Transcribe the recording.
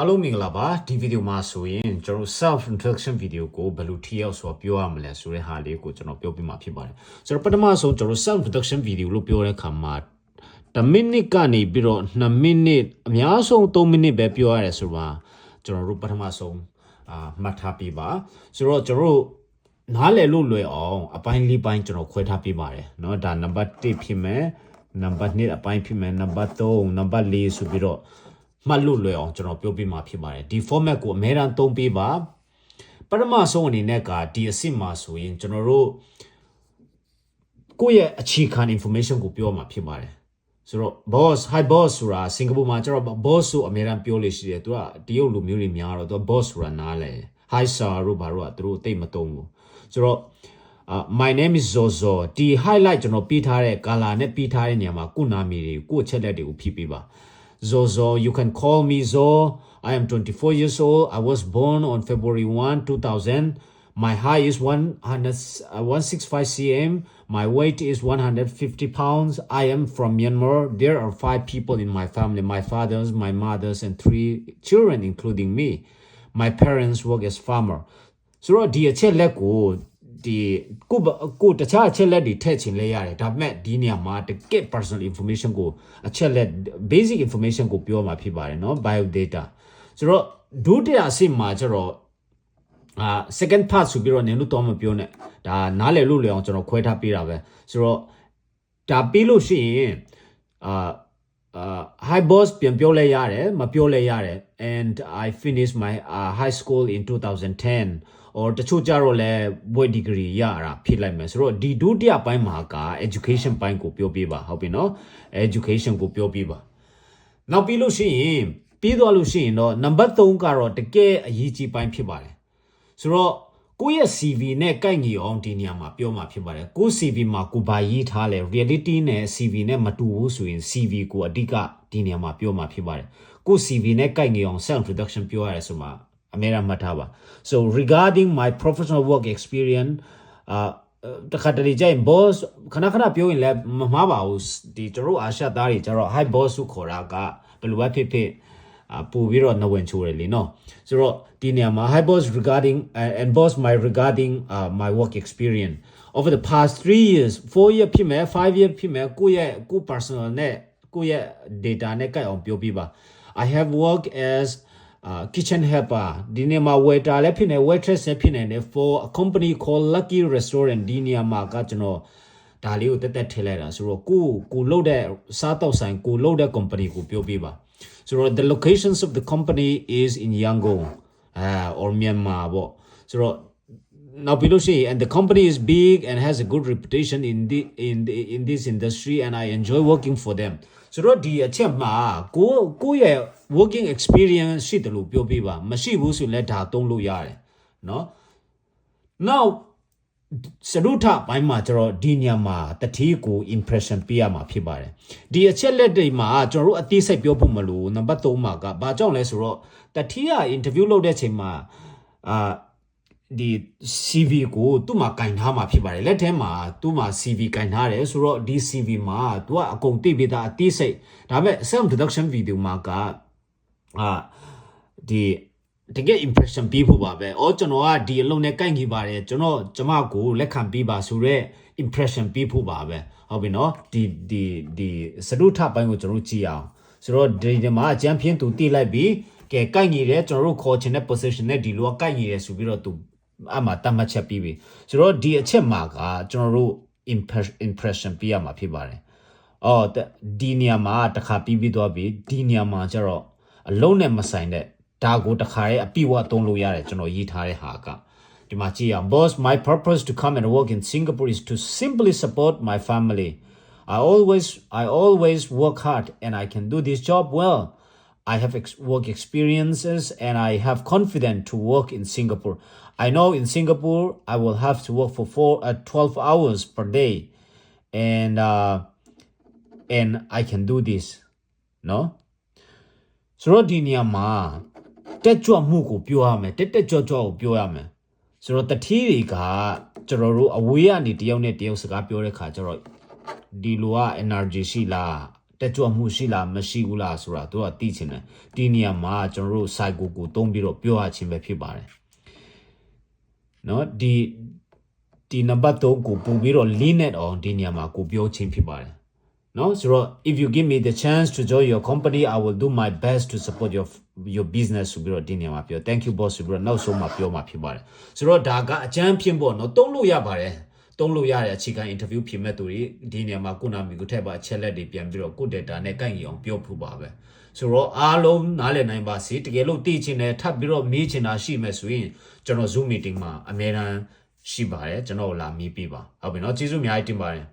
Hello မင်္ဂလာပါဒီဗီဒီယိုမှာဆိုရင်ကျွန်တော် self introduction video ကိုဘယ်လိုထိရောက်စွာပြောရမလဲဆိုတဲ့ဟာလေးကိုကျွန်တော်ပြောပြမှာဖြစ်ပါတယ်ဆိုတော့ပထမဆုံးကျွန်တော် self introduction video လို့ပြောတဲ့အခါမှာ10 minute ကနေပြီးတော့2 minute အများဆုံး3 minute ပဲပြောရတယ်ဆိုတော့ကျွန်တော်တို့ပထမဆုံးမှတ်ထားပြပါဆိုတော့ကျွန်တော်နားလည်လို့လွယ်အောင်အပိုင်း၄ပိုင်းကျွန်တော်ခွဲထားပြပါတယ်เนาะဒါနံပါတ်1ဖြစ်မယ်နံပါတ်2အပိုင်းဖြစ်မယ်နံပါတ်3နံပါတ်4ဆိုပြီးတော့မှတ်လို့လွယ်အောင်ကျွန်တော်ပြောပြမှာဖြစ်ပါတယ်ဒီ format ကိုအများအားသုံးပေးပါပထမဆုံးအနေနဲ့ကဒီအစစ်မှာဆိုရင်ကျွန်တော်တို့ကိုယ့်ရဲ့အခြေခံ information ကိုပြောမှာဖြစ်ပါတယ်ဆိုတော့ boss hi boss ဆိုတာစင်ကာပူမှာကျွန်တော် boss ဆိုအများအားပြောလို့ရှိတယ်သူကတရုတ်လူမျိုးတွေများတော့သူက boss ဆိုတာနားလဲ hi sir တို့ဘာတို့ကသူတို့တိတ်မတုံးဘူးဆိုတော့my name is Zozo ဒီ highlight ကျွန်တော်ပြထားတဲ့ color နဲ့ပြထားတဲ့နေရာမှာကိုနာမည်တွေကိုချက်လက်တွေကိုဖြည့်ပေးပါZozo, you can call me Zo. I am 24 years old. I was born on February 1, 2000. My height is 165 cm. My weight is 150 pounds. I am from Myanmar. There are 5 people in my family. My fathers, my mothers, and 3 children, including me. My parents work as farmer. So, dear Cheleko,ဒီကိုတခြားအချက်လက်တွေထည့်ချင်လဲရတယ်ဒါပေမဲ့ဒီနေရာမှာတကယ် personal information ကိုအချက်လက် basic information ကိုပြောမှာဖြစ်ပါတယ်เนาะ bio data ဆိုတော့ဒုတိယအဆင့်မှာကျတော့second part ဆိုပြီးတော့နင်တို့တော့မပြောနဲ့ဒါနားလည်လို့လေအောင်ကျွန်တော်ခွဲထားပေးတာပဲဆိုတော့ဒါပြီးလို့ရှိရင်hi boss ပြန်ပြောလဲရတယ်မပြောလဲရတယ် and I finished my high school in 2010 or တချို့ကြတော့လဲ boy degree ရတာဖြစ်လိုက်မယ်ဆိုတော့ဒီဒုတိယပိုင်းမှာက education ပိုင်းကိုပြောပြပါဟုတ်ပြီနော် education ကိုပြောပြပါနောက်ပြီးလို့ရှိရင်ပြီးသွားလို့ရှိရင်တော့ number 3ကတော့တကယ်အရေးကြီးပိုင်းဖြစ်ပါတယ်ဆိုတော့ကိုယ့်ရဲ့ CV နဲ့ကိုက်ညီအောင်ဒီနေရာမှာပြောမှာဖြစ်ပါတယ်ကိုယ့် CV မှာကိုဘာရေးထားလဲ reality နဲ့ CV နဲ့မတူဘူးဆိုရင် CV ကိုအဓိကဒီနေရာမှာပြောမှာဖြစ်ပါတယ်ကိုယ့် CV နဲ့ကိုက်ညီအောင် self introduction ပြောရတယ်ဆိုမှာအမေရာမှတ်ထားပါ so regarding my professional work experience တခါတလေကျရင် boss ခဏပြောရင်လည်းမမှားပါဘူးဒီကျွန်တော်အာရှသားတွေကျတော့ hi boss ကိုခေါ်တာကဘယ်လိုပဲဖြစ်ဖြစ်ပို့ပြီးတော့နဝင်ချိုးတယ်လीเนาะဆိုတော့ဒီနေရာမှာ hi boss regarding and boss my regarding my work experience over the past 3 years 4 year ဖြစ်မယ်5 year ဖြစ်မယ်ကိုယ့် personal နဲ့ကိုယ့်ရဲ့ data နဲ့ကိုက်အောင်ပြောပြပါ I have worked as kitchen helper ဒီနေရာမှာ waiter လည်းဖြစ်နေ waitress လည်းဖြစ်နေတယ် for a company called Lucky Restaurant ဒီနေရာမှာကကျွန်တော်ဒါလေးကိုတက်ထည့်လိုက်တာဆိုတော့ကိုလုပ်တဲ့စားတော့ဆိုင်ကိုလုပ်တဲ့ company ကိုပြောပြပါ so the locations of the company is in Yangon or Myanmar ပေါ့ soနောက်ပြီးလို့ရှိရင် and the company is big and has a good reputation in this industry and I enjoy working for them ဆိုတော့ဒီအချက်မှာကိုရဲ့ working experience ရှိတယ်လို့ပြောပြပါမရှိဘူးဆိုလည်းဒါသုံးလို့ရတယ်เนาะ now စရုထပိုင်းမှာကျတော့ဒီညမှာတတိကို impression ပေးရမှာဖြစ်ပါတယ်ဒီအချက်လက်တွေမှာကျွန်တော်တို့အသေးစိတ်ပြောဖို့မလို့နံပါတ်3မှာကဘာကြောင့်လဲဆိုတော့တတိက interview လုပ်တဲ့ချိန်မှာဒီ CV ကိုသူ့မှာကင်ထားမှာဖြစ်ပါတယ်လက်ထဲမှာသူ့မှာ CV ကင်ထားတယ်ဆိုတော့ဒီ CV မှာသူကအကုန်သိပေးတာအသေးစိတ်ဒါပေမဲ့ self introduction video မှာကဒီတကယ် impression ပေးဖို့ပါပဲ။အော်ကျွန်တော်ကဒီအလုံးနဲ့ကိုက်ညီပါတယ်ကျွန်မကိုလက်ခံပေးပါဆိုတော့ impression ပေးဖို့ပါပဲ။ဟုတ်ပြီနော်။ဒီစရုထပိုင်းကိုကျွန်တော်ကြည့်အောင်။ဆိုတော့ဒီမှာအကျန်းဖြင်းသူတိလိုက်ပြီးကဲကိုက်ညီတယ်ကျွန်တော်တို့ခေါ်ချင်တဲ့ position နဲ့ဒီလိုကကိုက်ညီတယ်ဆိုပြီးတော့သူအမှတတ်မှတ်ချက်ပြီးပြီ။ဆိုတော့ဒီအချက်မှာကကျွန်တော်တို့ impression ပေးရမှာဖြစ်ပါတယ်။အော်ဒီနေရာမှာတစ်ခါပြီးသွားပြီဒီနေရာမှာကျတော့အလုံးနဲ့မဆိုင်တဲ့ဒါကိုတခါရဲ့အပြည့်အဝသုံးလို့ရတယ်ကျွန်တော်ရေးထားတဲ့ဟာကဒီမှာကြည့်အောင် boss my purpose to come and work in Singapore is to simply support my family I always work hard and I can do this job well I have work experiences and I have confidence to work in Singapore I know in Singapore I will have to work for 12 hours per day and I can do this no ဆိုတော့ဒီနေရာမှာတက်ကြွမှုကိုပြောရမယ်တက်ကြွကိုပြောရမယ်ဆိုတော့တတိတွေကကျွန်တော်တို့အဝေးကနေတယောက်နဲ့တယောက်စကားပြောတဲ့ခါကျတော့ဒီလိုက energy ရှိလား တက်ကြွမှုရှိလားမရှိဘူးလားဆိုတာသူကသိချင်တယ်ဒီနေရာမှာကျွန်တော်တို့ psycho ကိုသုံးပြီးတော့ပြောရခြင်းပဲဖြစ်ပါတယ်နော်ဒီ number 3ကိုပို့ပြီးတော့ lean အောင်ဒီနေရာမှာကိုပြောချင်းဖြစ်ပါတယ်နော်ဆိုတော့ if you give me the chance to join your company I will do my best to support your business ဆိုပြီးတော့ဒီနေရာမှာပြော thank you boss ဆိုပြီးတော့နောက်ဆုံးမှာပြောမှာဖြစ်ပါတယ်ဆိုတော့ဒါကအကျန်းဖြစ်ပေါ့နော်တုံးလို့ရပါတယ်တုံးလို့ရတဲ့အခြေခံ interview ဖြစ်မဲ့သူတွေဒီနေရာမှာကိုနာမီကိုထည့်ပါချက်လက်တွေပြန်ပြီးတော့ကို data နဲ့ကိုက်ညီအောင်ပြောဖို့ပါပဲဆိုတော့အားလုံးနားလည်နိုင်ပါစေတကယ်လို့သိချင်တယ်ထပ်ပြီးတော့မေးချင်တာရှိမယ်ဆိုရင်ကျွန်တော် Zoom meeting မှာအများအားရှိပါတယ်ကျွန်တော်လာမေးပြပါဟုတ်ပြီเนาะကျေးဇူးအများကြီးတင်ပါတယ်